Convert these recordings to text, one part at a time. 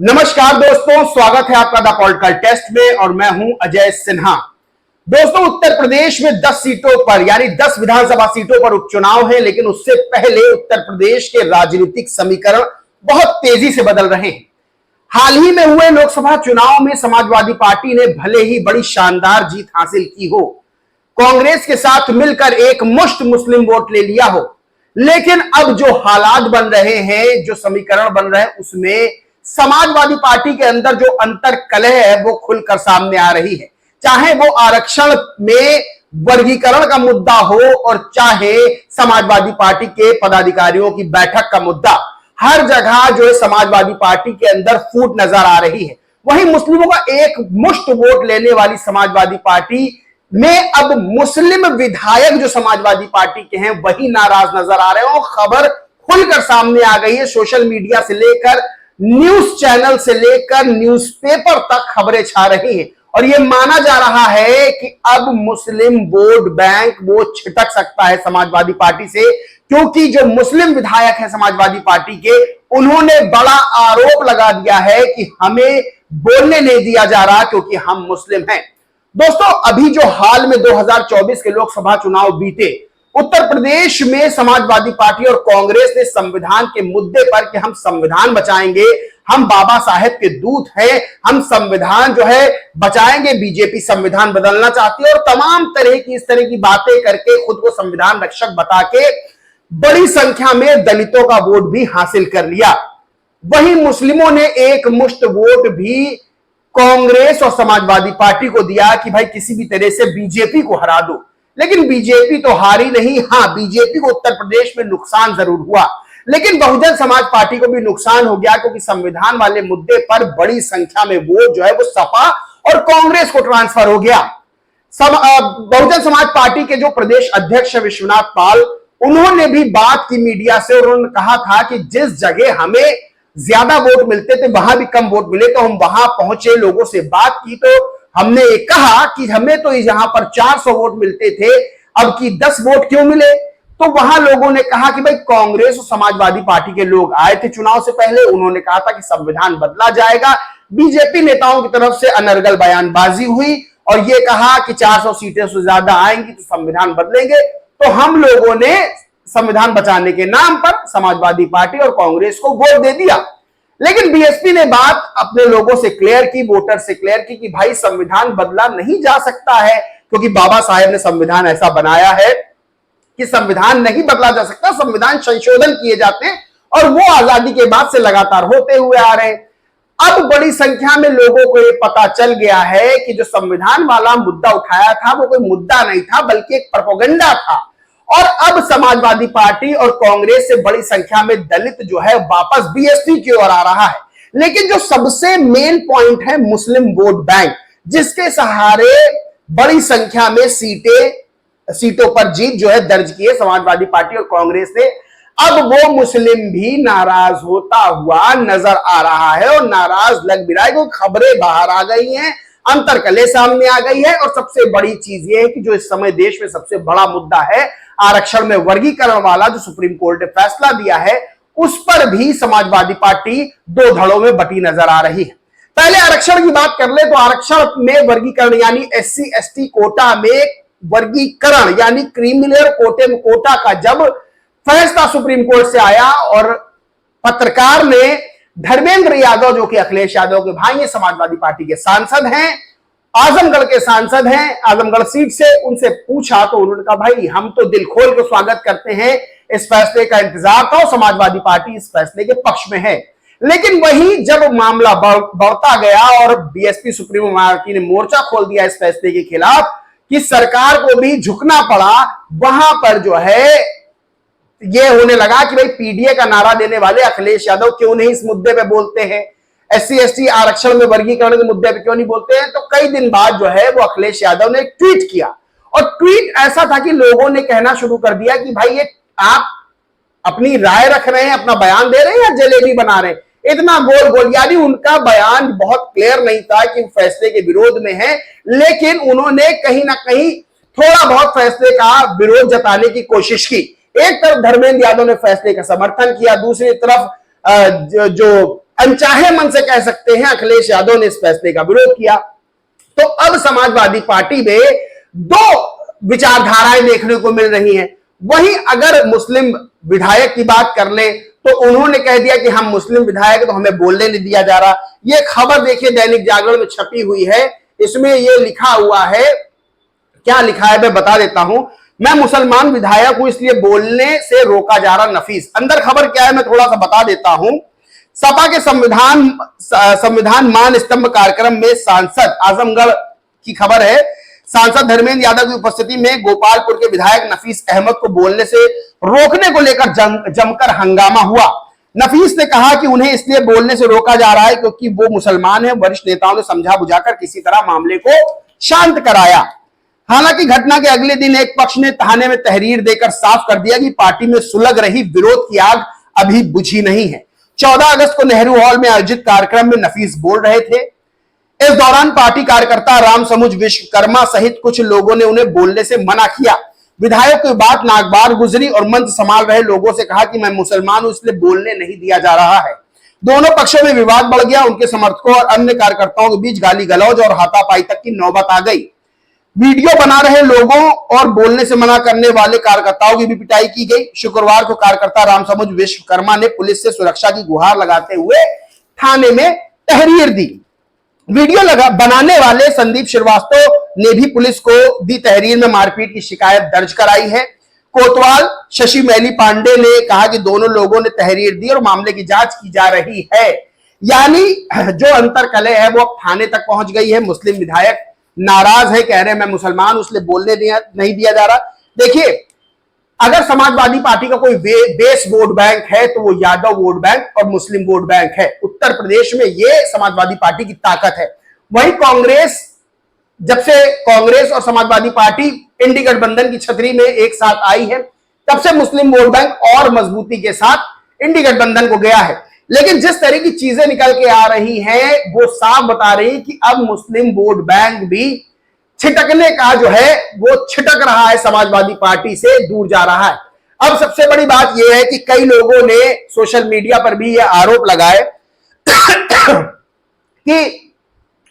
नमस्कार दोस्तों, स्वागत है आपका द पॉलिटिकल टेस्ट में और मैं हूं अजय सिन्हा। दोस्तों, उत्तर प्रदेश में 10 सीटों पर यानी 10 विधानसभा सीटों पर उपचुनाव है, लेकिन उससे पहले उत्तर प्रदेश के राजनीतिक समीकरण बहुत तेजी से बदल रहे हैं। हाल ही में हुए लोकसभा चुनाव में समाजवादी पार्टी ने भले ही बड़ी शानदार जीत हासिल की हो, कांग्रेस के साथ मिलकर एक मुश्त मुस्लिम वोट ले लिया हो, लेकिन अब जो हालात बन रहे हैं, जो समीकरण बन रहे हैं, उसमें समाजवादी पार्टी के अंदर जो अंतर कलह है वो खुलकर सामने आ रही है। चाहे वो आरक्षण में वर्गीकरण का मुद्दा हो और चाहे समाजवादी पार्टी के पदाधिकारियों की बैठक का मुद्दा, हर जगह जो है समाजवादी पार्टी के अंदर फूट नजर आ रही है। वहीं मुस्लिमों का एक मुश्त वोट लेने वाली समाजवादी पार्टी में अब मुस्लिम विधायक जो समाजवादी पार्टी के हैं वही नाराज नजर आ रहे हैं और खबर खुलकर सामने आ गई है। सोशल मीडिया से लेकर न्यूज चैनल से लेकर न्यूज़पेपर तक खबरें छा रही हैं और यह माना जा रहा है कि अब मुस्लिम वोट बैंक वो छिटक सकता है समाजवादी पार्टी से, क्योंकि जो मुस्लिम विधायक है समाजवादी पार्टी के, उन्होंने बड़ा आरोप लगा दिया है कि हमें बोलने नहीं दिया जा रहा क्योंकि हम मुस्लिम हैं। दोस्तों, अभी जो हाल में 2024 के लोकसभा चुनाव बीते, उत्तर प्रदेश में समाजवादी पार्टी और कांग्रेस ने संविधान के मुद्दे पर कि हम संविधान बचाएंगे, हम बाबा साहेब के दूत हैं, हम संविधान जो है बचाएंगे, बीजेपी संविधान बदलना चाहती है और तमाम तरह की इस तरह की बातें करके खुद को संविधान रक्षक बता के बड़ी संख्या में दलितों का वोट भी हासिल कर लिया। वहीं मुस्लिमों ने एक मुश्त वोट भी कांग्रेस और समाजवादी पार्टी को दिया कि भाई किसी भी तरह से बीजेपी को हरा दो, लेकिन बीजेपी तो हारी नहीं। हां, बीजेपी को उत्तर प्रदेश में नुकसान जरूर हुआ, लेकिन बहुजन समाज पार्टी को भी नुकसान हो गया, क्योंकि संविधान वाले मुद्दे पर बड़ी संख्या में वोट जो है वो सपा और कांग्रेस को ट्रांसफर हो गया। बहुजन समाज पार्टी के जो प्रदेश अध्यक्ष विश्वनाथ पाल, उन्होंने भी बात की मीडिया से और उन्होंने कहा था कि जिस जगह हमें ज्यादा वोट मिलते थे वहां भी कम वोट मिले, तो हम वहां पहुंचे, लोगों से बात की, तो हमने ये कहा कि हमें तो यहां पर 400 वोट मिलते थे, अब की 10 वोट क्यों मिले? तो वहां लोगों ने कहा कि भाई कांग्रेस और समाजवादी पार्टी के लोग आए थे चुनाव से पहले, उन्होंने कहा था कि संविधान बदला जाएगा। बीजेपी नेताओं की तरफ से अनर्गल बयानबाजी हुई और यह कहा कि 400 सीटें से ज्यादा आएंगी तो संविधान बदलेंगे। तो हम लोगों ने संविधान बचाने के नाम पर समाजवादी पार्टी और कांग्रेस को वोट दे दिया। लेकिन बीएसपी ने बात अपने लोगों से क्लियर की, वोटर से क्लियर की कि भाई संविधान बदला नहीं जा सकता है, क्योंकि बाबा साहेब ने संविधान ऐसा बनाया है कि संविधान नहीं बदला जा सकता, संविधान संशोधन किए जाते हैं और वो आजादी के बाद से लगातार होते हुए आ रहे हैं। अब बड़ी संख्या में लोगों को यह पता चल गया है कि जो संविधान वाला मुद्दा उठाया था वो कोई मुद्दा नहीं था, बल्कि एक प्रोपेगेंडा था। और अब समाजवादी पार्टी और कांग्रेस से बड़ी संख्या में दलित जो है वापस बीएसपी की ओर आ रहा है। लेकिन जो सबसे मेन पॉइंट है मुस्लिम वोट बैंक, जिसके सहारे बड़ी संख्या में सीटों पर जीत जो है दर्ज की है समाजवादी पार्टी और कांग्रेस ने, अब वो मुस्लिम भी नाराज होता हुआ नजर आ रहा है और नाराज लग भी रहा है, क्योंकि खबरें बाहर आ गई हैं, अंतरकलह सामने आ गई है। और सबसे बड़ी चीज ये है कि जो इस समय देश में सबसे बड़ा मुद्दा है आरक्षण में वर्गीकरण वाला, जो सुप्रीम कोर्ट ने फैसला दिया है, उस पर भी समाजवादी पार्टी दो धड़ों में बटी नजर आ रही है। पहले आरक्षण की बात कर ले तो आरक्षण में वर्गीकरण यानी एससी एसटी कोटा में वर्गीकरण यानी क्रीमिलेयर कोटा का जब फैसला सुप्रीम कोर्ट से आया और पत्रकार ने धर्मेंद्र यादव, जो कि अखिलेश यादव के भाई हैं, समाजवादी पार्टी के सांसद हैं, आजमगढ़ के सांसद हैं, आजमगढ़ सीट से, उनसे पूछा तो उन्होंने कहा भाई हम तो दिल खोल के स्वागत करते हैं, इस फैसले का इंतजार था, समाजवादी पार्टी इस फैसले के पक्ष में है। लेकिन वहीं जब मामला बढ़ता गया और बीएसपी सुप्रीमो मायावती ने मोर्चा खोल दिया इस फैसले के खिलाफ कि सरकार को भी झुकना पड़ा, वहां पर जो है ये होने लगा कि भाई पीडीए का नारा देने वाले अखिलेश यादव क्यों नहीं इस मुद्दे पे बोलते हैं, एससी एसटी आरक्षण में वर्गीकरण के मुद्दे पे क्यों नहीं बोलते हैं। तो कई दिन बाद जो है वो अखिलेश यादव ने एक ट्वीट किया और ट्वीट ऐसा था कि लोगों ने कहना शुरू कर दिया कि भाई ये आप अपनी राय रख रहे हैं, अपना बयान दे रहे हैं या जलेबी बना रहे हैं, इतना गोल गोल। यानी उनका बयान बहुत क्लियर नहीं था कि फैसले के विरोध में है, लेकिन उन्होंने कहीं ना कहीं थोड़ा बहुत फैसले का विरोध जताने की कोशिश की। एक तरफ धर्मेंद्र यादव ने फैसले का समर्थन किया, दूसरी तरफ जो अनचाहे मन से कह सकते हैं अखिलेश यादव ने इस फैसले का विरोध किया। तो अब समाजवादी पार्टी में दो विचारधाराएं देखने को मिल रही हैं। वहीं अगर मुस्लिम विधायक की बात कर ले तो उन्होंने कह दिया कि हम मुस्लिम विधायक तो हमें बोलने नहीं दिया जा रहा। यह खबर देखिए दैनिक जागरण में छपी हुई है। इसमें यह लिखा हुआ है, क्या लिखा है मैं बता देता हूं। मैं मुसलमान विधायक हूं इसलिए बोलने से रोका जा रहा नफीस। अंदर खबर क्या है मैं थोड़ा सा बता देता हूं। सपा के संविधान मान स्तंभ कार्यक्रम में सांसद, आजमगढ़ की खबर है, सांसद धर्मेंद्र यादव की उपस्थिति में गोपालपुर के विधायक नफीस अहमद को बोलने से रोकने को लेकर जमकर हंगामा हुआ। नफीस ने कहा कि उन्हें इसलिए बोलने से रोका जा रहा है क्योंकि वो मुसलमान है। वरिष्ठ नेताओं ने समझा बुझाकर किसी तरह मामले को शांत कराया। हालांकि घटना के अगले दिन एक पक्ष ने थाने में तहरीर देकर साफ कर दिया कि पार्टी में सुलग रही विरोध की आग अभी बुझी नहीं है। 14 अगस्त को नेहरू हॉल में आयोजित कार्यक्रम में नफीस बोल रहे थे। इस दौरान पार्टी कार्यकर्ता राम समुझ विश्वकर्मा सहित कुछ लोगों ने उन्हें बोलने से मना किया। विधायक की बात नागबार गुजरी और मंच संभाल रहे लोगों से कहा कि मैं मुसलमान हूं इसलिए बोलने नहीं दिया जा रहा है। दोनों पक्षों में विवाद बढ़ गया। उनके समर्थकों और अन्य कार्यकर्ताओं के बीच गाली गलौज और हाथापाई तक की नौबत आ गई। वीडियो बना रहे लोगों और बोलने से मना करने वाले कार्यकर्ताओं की भी पिटाई की गई। शुक्रवार को कार्यकर्ता राम समुझ विश्वकर्मा ने पुलिस से सुरक्षा की गुहार लगाते हुए थाने में तहरीर दी। वीडियो बनाने वाले संदीप श्रीवास्तव ने भी पुलिस को दी तहरीर में मारपीट की शिकायत दर्ज कराई है। कोतवाल शशि मैली पांडे ने कहा कि दोनों लोगों ने तहरीर दी और मामले की जांच की जा रही है। यानी जो अंतरकलह है वो अब थाने तक पहुंच गई है। मुस्लिम विधायक नाराज है, कह रहे हैं मैं मुसलमान इसलिए बोलने नहीं दिया जा रहा। देखिए, अगर समाजवादी पार्टी का कोई बेस वोट बैंक है तो वो यादव वोट बैंक और मुस्लिम वोट बैंक है। उत्तर प्रदेश में ये समाजवादी पार्टी की ताकत है। वहीं कांग्रेस, जब से कांग्रेस और समाजवादी पार्टी इंडी गठबंधन की छतरी में एक साथ आई है तब से मुस्लिम वोट बैंक और मजबूती के साथ इंडी गठबंधन को गया है। लेकिन जिस तरह की चीजें निकल के आ रही हैं वो साफ बता रही कि अब मुस्लिम वोट बैंक भी छिटकने का जो है वो छिटक रहा है, समाजवादी पार्टी से दूर जा रहा है। अब सबसे बड़ी बात यह है कि कई लोगों ने सोशल मीडिया पर भी यह आरोप लगाए कि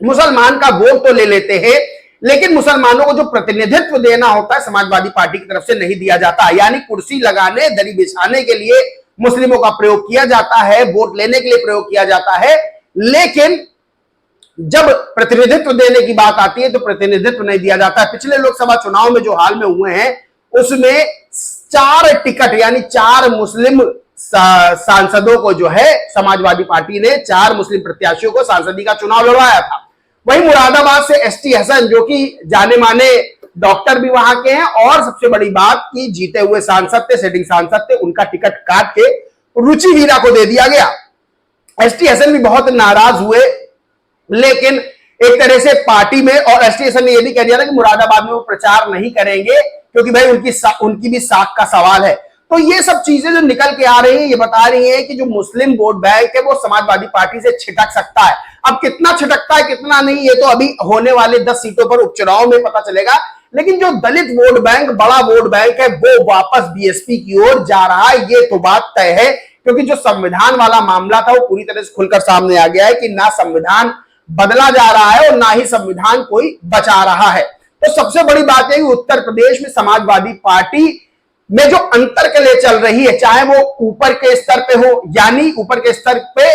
मुसलमान का वोट तो ले लेते हैं लेकिन मुसलमानों को जो प्रतिनिधित्व देना होता है समाजवादी पार्टी की तरफ से नहीं दिया जाता। यानी कुर्सी लगाने, दरी बिछाने के लिए मुस्लिमों का प्रयोग किया जाता है, वोट लेने के लिए प्रयोग किया जाता है, लेकिन जब प्रतिनिधित्व देने की बात आती है तो प्रतिनिधित्व नहीं दिया जाता है। पिछले लोकसभा चुनाव में जो हाल में हुए हैं उसमें 4 टिकट यानी 4 मुस्लिम सांसदों को जो है समाजवादी पार्टी ने 4 मुस्लिम प्रत्याशियों को सांसदी का चुनाव लड़वाया था। वहीं मुरादाबाद से एसटी हसन जो कि जाने माने डॉक्टर भी वहां के हैं और सबसे बड़ी बात कि जीते हुए सांसद थे, सिटिंग सांसद थे, उनका टिकट काट के रुचि वीरा को दे दिया गया। एसटी हसन भी बहुत नाराज हुए, लेकिन एक तरह से पार्टी में और एसटी हसन ने यह भी कह दिया था कि मुरादाबाद में वो प्रचार नहीं करेंगे क्योंकि भाई उनकी भी साख का सवाल है। तो ये सब चीजें जो निकल के आ रही है ये बता रही है कि जो मुस्लिम वोट बैंक है वो समाजवादी पार्टी से छिटक सकता है। अब कितना छिटकता है कितना नहीं ये तो अभी होने वाले 10 सीटों पर उपचुनाव में पता चलेगा। लेकिन जो दलित वोट बैंक, बड़ा वोट बैंक है वो वापस बीएसपी की ओर जा रहा है, ये तो बात तय है। क्योंकि जो संविधान वाला मामला था वो पूरी तरह से खुलकर सामने आ गया है कि ना संविधान बदला जा रहा है और ना ही संविधान कोई बचा रहा है। तो सबसे बड़ी बात है कि उत्तर प्रदेश में समाजवादी पार्टी में जो अंतरकलह चल रही है, चाहे वो ऊपर के स्तर पे हो, यानी ऊपर के स्तर पे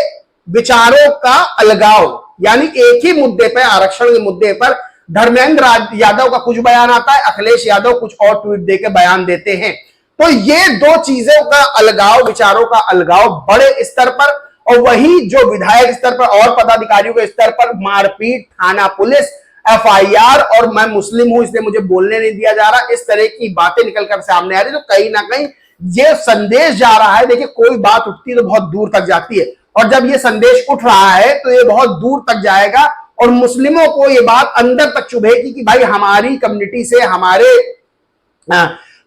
विचारों का अलगाव, यानी एक ही मुद्दे पे, आरक्षण के मुद्दे पर धर्मेंद्र यादव का कुछ बयान आता है, अखिलेश यादव कुछ और ट्वीट देके बयान देते हैं। तो ये दो चीजों का अलगाव, विचारों का अलगाव बड़े स्तर पर, और वही जो विधायक स्तर पर और पदाधिकारियों के स्तर पर मारपीट, थाना पुलिस, एफआईआर और मैं मुस्लिम हूं इसलिए मुझे बोलने नहीं दिया जा रहा, इस तरह की बातें निकलकर सामने आ रही। तो कहीं ना कहीं ये संदेश जा रहा है। देखिए, कोई बात उठती है तो बहुत दूर तक जाती है, और जब ये संदेश उठ रहा है तो ये बहुत दूर तक जाएगा और मुस्लिमों को ये बात अंदर तक चुभेगी कि भाई हमारी कम्युनिटी से, हमारे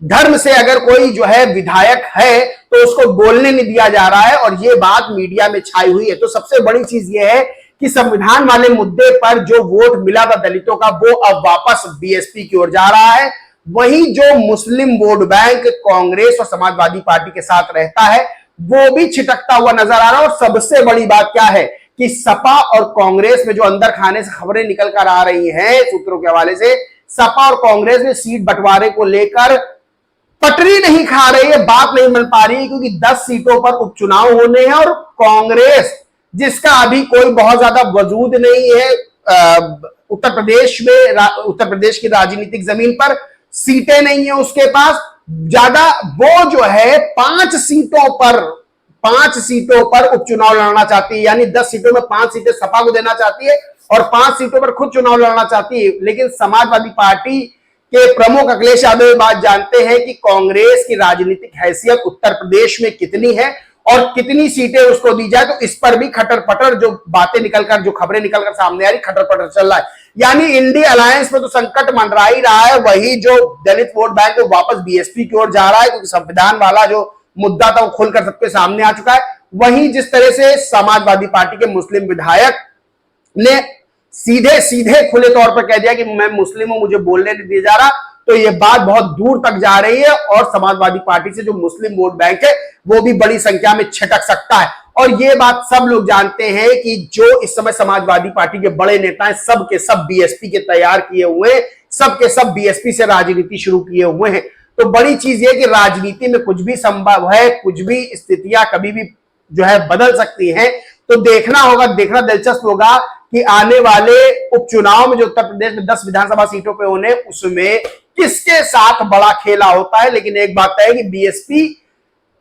धर्म से अगर कोई जो है विधायक है तो उसको बोलने नहीं दिया जा रहा है, और ये बात मीडिया में छाई हुई है। तो सबसे बड़ी चीज ये है कि संविधान वाले मुद्दे पर जो वोट मिला था दलितों का वो अब वापस बीएसपी की ओर जा रहा है। वहीं जो मुस्लिम वोट बैंक कांग्रेस और समाजवादी पार्टी के साथ रहता है वो भी छिटकता हुआ नजर आ रहा है। और सबसे बड़ी बात क्या है कि सपा और कांग्रेस में जो अंदर खाने से खबरें निकल कर आ रही हैं सूत्रों के हवाले से, सपा और कांग्रेस में सीट बंटवारे को लेकर पटरी नहीं खा रही है, बात नहीं बन पा रही है, क्योंकि 10 सीटों पर उपचुनाव होने हैं और कांग्रेस जिसका अभी कोई बहुत ज्यादा वजूद नहीं है उत्तर प्रदेश में, उत्तर प्रदेश की राजनीतिक जमीन पर सीटें नहीं है उसके पास ज्यादा, वो जो है 5 सीटों पर उपचुनाव लड़ना चाहती है। यानी 10 सीटों में 5 सीटें सपा को देना चाहती है और 5 सीटों पर खुद चुनाव लड़ना चाहती है। लेकिन समाजवादी पार्टी के प्रमुख अखिलेश यादव ये बात जानते हैं कि कांग्रेस की राजनीतिक हैसियत उत्तर प्रदेश में कितनी है और कितनी सीटें उसको दी जाए। तो इस पर भी खटर पटर जो बातें निकलकर, जो खबरें निकलकर सामने आ रही, खटर पटर चल रहा है। यानी इंडिया अलायंस में तो संकट मंडरा ही रहा है। वही जो दलित वोट बैंक वो वापस बीएसपी की ओर जा रहा है, क्योंकि संविधान वाला जो मुद्दा था वो खुलकर सबके सामने आ चुका है। वहीं जिस तरह से समाजवादी पार्टी के मुस्लिम विधायक ने सीधे सीधे खुले तौर पर कह दिया कि मैं मुस्लिम हूं, मुझे बोलने नहीं दिया जा रहा, तो यह बात बहुत दूर तक जा रही है और समाजवादी पार्टी से जो मुस्लिम वोट बैंक है वो भी बड़ी संख्या में छिटक सकता है। और यह बात सब लोग जानते हैं कि जो इस समय समाजवादी पार्टी के बड़े नेता हैं सब के सब बीएसपी के तैयार किए हुए हैं, सब के सब बीएसपी से राजनीति शुरू किए हुए हैं। तो बड़ी चीज यह कि राजनीति में कुछ भी संभव है, कुछ भी स्थितियां कभी भी जो है बदल सकती हैं। तो देखना होगा, देखना दिलचस्प होगा कि आने वाले उपचुनाव में जो उत्तर प्रदेश में 10 विधानसभा सीटों पे होने, उसमें किसके साथ बड़ा खेला होता है। लेकिन एक बात है कि बीएसपी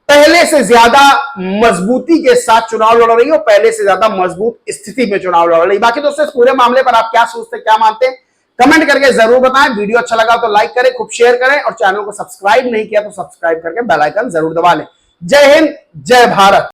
पहले से ज्यादा मजबूती के साथ चुनाव लड़ रही है और पहले से ज्यादा मजबूत स्थिति में चुनाव लड़ रही है। बाकी दोस्तों इस पूरे मामले पर आप क्या सोचते हैं, क्या मानते हैं, कमेंट करके जरूर बताएं। वीडियो अच्छा लगा तो लाइक करें, खूब शेयर करें और चैनल को सब्सक्राइब नहीं किया तो सब्सक्राइब करके बेल आइकन जरूर दबा लें। जय हिंद, जय भारत।